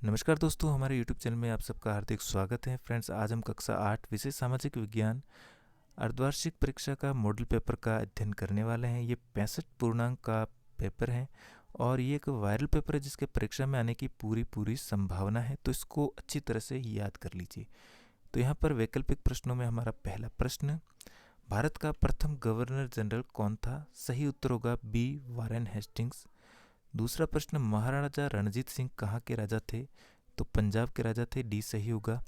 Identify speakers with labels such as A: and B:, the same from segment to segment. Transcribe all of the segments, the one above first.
A: नमस्कार दोस्तों, हमारे YouTube चैनल में आप सबका हार्दिक स्वागत है। फ्रेंड्स, आज हम कक्षा 8 विषय सामाजिक विज्ञान अर्धवार्षिक परीक्षा का मॉडल पेपर का अध्ययन करने वाले हैं। ये 65 पूर्णांक का पेपर है और ये एक वायरल पेपर है जिसके परीक्षा में आने की पूरी संभावना है, तो इसको अच्छी तरह से याद कर लीजिए। तो यहाँ पर वैकल्पिक प्रश्नों में हमारा पहला प्रश्न, भारत का प्रथम गवर्नर जनरल कौन था? सही उत्तर होगा बी, वारेन हेस्टिंग्स। दूसरा प्रश्न, महाराजा रणजीत सिंह कहाँ के राजा थे? तो पंजाब के राजा थे, डी सही होगा।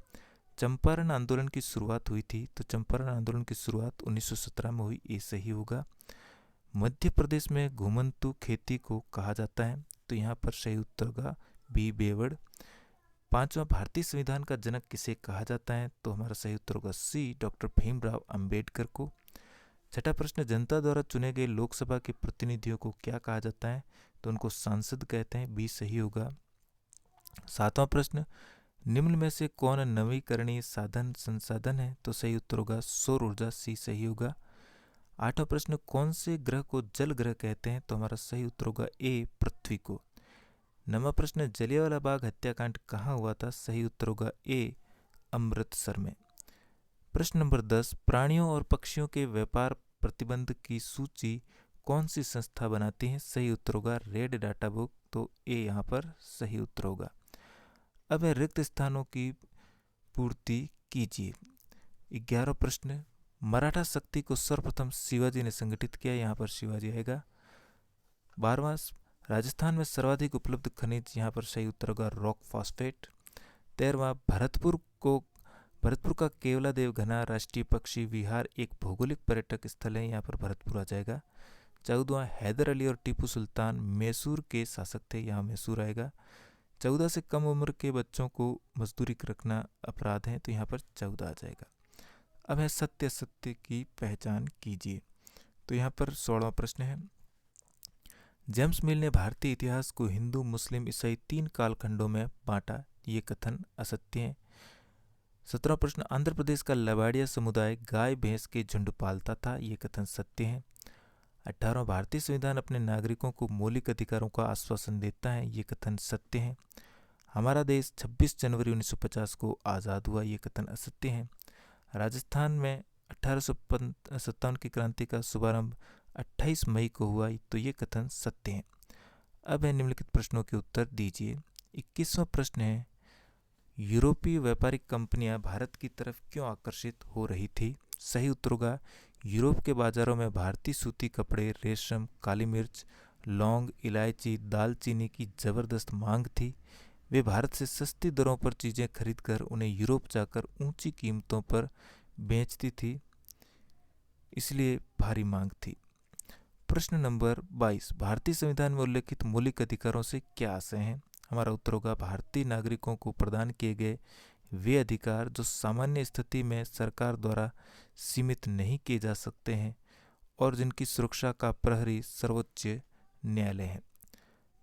A: चंपारण आंदोलन की शुरुआत हुई थी, तो चंपारण आंदोलन की शुरुआत 1917 में हुई, ए सही होगा। मध्य प्रदेश में घुमंतु खेती को कहा जाता है, तो यहाँ पर सही उत्तर होगा बी, बेवड़। पांचवा, भारतीय संविधान का जनक किसे कहा जाता है? तो हमारा सही उत्तर होगा सी, डॉक्टर भीमराव अंबेडकर को। छठा प्रश्न, जनता द्वारा चुने गए लोकसभा के प्रतिनिधियों को क्या कहा जाता है? तो उनको सांसद कहते हैं, बी सही होगा। सातवां प्रश्न, निम्न में से कौन नवीकरणीय साधन संसाधन है? तो सही उत्तर होगा सौर ऊर्जा, सी सही होगा। आठवां प्रश्न, कौन से ग्रह को जल ग्रह कहते हैं? तो हमारा सही उत्तर होगा ए, पृथ्वी को। नौवां प्रश्न, जलियांवाला बाग हत्याकांड कहाँ हुआ था? सही उत्तर होगा ए, अमृतसर में। प्रश्न नंबर 10, प्राणियों और पक्षियों के व्यापार प्रतिबंध की सूची कौन सी संस्था बनाती है? सही उत्तर होगा रेड डाटा बुक, तो ए यहाँ पर सही उत्तर होगा। अब है रिक्त स्थानों की पूर्ति कीजिए। 11वां प्रश्न, मराठा शक्ति को सर्वप्रथम शिवाजी ने संगठित किया, यहाँ पर शिवाजी आएगा। 12वां, राजस्थान में सर्वाधिक उपलब्ध खनिज, यहाँ पर सही उत्तर होगा रॉक फॉस्फेट। 13वां, भरतपुर का केवलादेव घना राष्ट्रीय पक्षी विहार एक भौगोलिक पर्यटक स्थल है, यहाँ पर भरतपुर आ जाएगा। 14वां, हैदर अली और टीपू सुल्तान मैसूर के शासक थे, यहाँ मैसूर आएगा। 14 से कम उम्र के बच्चों को मजदूरी रखना अपराध है, तो यहाँ पर 14 आ जाएगा। अब है सत्य असत्य की पहचान कीजिए। तो यहाँ पर 16वां प्रश्न है, जेम्स मिल ने भारतीय इतिहास को हिंदू, मुस्लिम, ईसाई 3 कालखंडों में बांटा, ये कथन असत्य है। 17वां प्रश्न, आंध्र प्रदेश का लबाड़िया समुदाय गाय भैंस के झुंड पालता था, ये कथन सत्य है। 18वां, भारतीय संविधान अपने नागरिकों को मौलिक अधिकारों का आश्वासन देता है, ये कथन सत्य है। हमारा देश 26 जनवरी 1950 को आज़ाद हुआ, ये कथन असत्य है। राजस्थान में 1857 की क्रांति का शुभारंभ 28 मई को हुआ, तो ये कथन सत्य है। अब है निम्नलिखित प्रश्नों के उत्तर दीजिए। 21वां प्रश्न है, यूरोपीय व्यापारिक कंपनियां भारत की तरफ क्यों आकर्षित हो रही थी? सही उत्तर होगा यूरोप के बाजारों में भारतीय सूती कपड़े, रेशम, काली मिर्च, लौंग, इलायची, दालचीनी की जबरदस्त मांग थी। वे भारत से सस्ती दरों पर चीजें खरीदकर उन्हें यूरोप जाकर ऊंची कीमतों पर बेचती थी, इसलिए भारी मांग थी। प्रश्न नंबर 22, भारतीय संविधान में उल्लेखित मौलिक अधिकारों से क्या आशय है? हमारा उत्तर होगा भारतीय नागरिकों को प्रदान किए गए वे अधिकार जो सामान्य स्थिति में सरकार द्वारा सीमित नहीं किए जा सकते हैं और जिनकी सुरक्षा का प्रहरी सर्वोच्च न्यायालय है।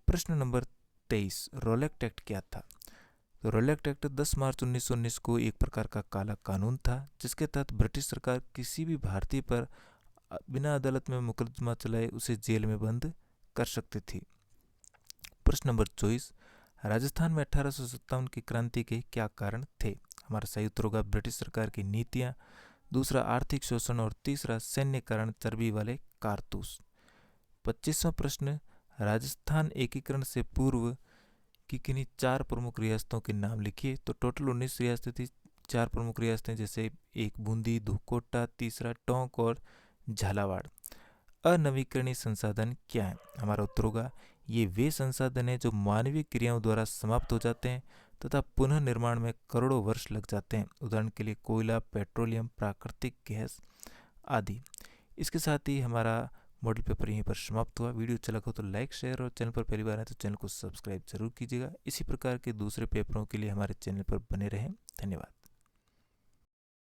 A: प्रश्न नंबर 23, रोलेक्ट एक्ट क्या था? तो रोलेक्ट एक्ट 10 मार्च 1919 को एक प्रकार का काला कानून था जिसके तहत ब्रिटिश सरकार किसी भी भारतीय पर बिना अदालत में मुकदमा चलाए उसे जेल में बंद कर सकती थी। प्रश्न नंबर 24, राजस्थान में 1857 की क्रांति के क्या कारण थे? हमारा सही उत्तर होगा ब्रिटिश सरकार की नीतियां, दूसरा आर्थिक शोषण और तीसरा सैन्य कारण चर्बी वाले कारतूस। 25वां प्रश्न, राजस्थान एकीकरण से पूर्व की किन्हीं 4 प्रमुख रियासतों के नाम लिखिए। तो टोटल 19 रियासतें थी, 4 प्रमुख रियासतें जैसे एक बूंदी, धूकोटा, तीसरा टोंक और झालावाड़। अनवीकरणीय संसाधन क्या है? हमारा उत्तर होगा ये वे संसाधन हैं जो मानवीय क्रियाओं द्वारा समाप्त हो जाते हैं तथा पुनः निर्माण में करोड़ों वर्ष लग जाते हैं। उदाहरण के लिए कोयला, पेट्रोलियम, प्राकृतिक गैस आदि। इसके साथ ही हमारा मॉडल पेपर यहीं पर समाप्त हुआ। वीडियो अच्छा लगा हो तो लाइक, शेयर और चैनल पर पहली बार आए तो चैनल को सब्सक्राइब जरूर कीजिएगा। इसी प्रकार के दूसरे पेपरों के लिए हमारे चैनल पर बने रहें। धन्यवाद।